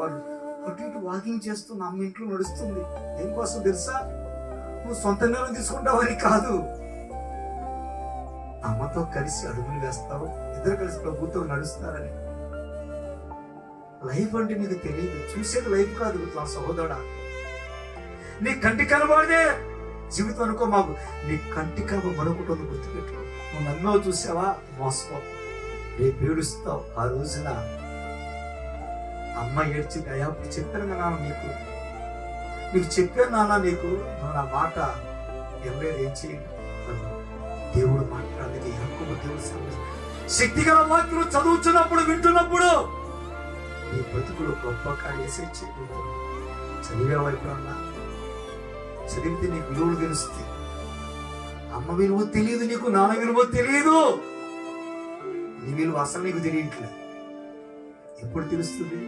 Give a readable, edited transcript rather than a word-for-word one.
వాళ్ళు అటు ఇటు వాకింగ్ చేస్తూ అమ్మ ఇంట్లో నడుస్తుంది. దేనికోసం తెలుసా? నువ్వు సొంత నిర్ణయం తీసుకుంటావని కాదు, అమ్మతో కలిసి అడుగులు వేస్తావు, ఇద్దరు కలిసి ప్రభుతో నడుస్తారని. లైఫ్ అంటే నీకు తెలియదు, చూసేది లైఫ్ కాదు నా సహోదరుడా. నీ కంటి కనబడే జీవితం అనుకో మాకు, నీ కంటి కనబడకుండా గుర్తుపెట్టు. నువ్వు నమ్మో చూసావా, మోసపో, రేపు ఏడుస్తావు. ఆ రోజున అమ్మ ఏడ్చింది, అయ్యా అప్పుడు చెప్పాను కదా నీకు చెప్పాను నాన్న, నీకు నా మాట ఎవరు ఏం చేయండి. దేవుడు మాట్లాడేది యాకోబు దేవుడు శక్తిగల వాక్యం చదువుతున్నప్పుడు వింటున్నప్పుడు నీ బ్రతుకులు గొప్ప కార్యేసే చేయబోతుంది. చదివేవా ఎప్పుడన్నా? చదివితే నీకు విలువలు తెలుస్తుంది. అమ్మ విలువ తెలియదు నీకు, నాన్న విలువ తెలియదు, నీ విలువ అసలు నీకు తెలియట్లేదు. ఎప్పుడు తెలుస్తుంది?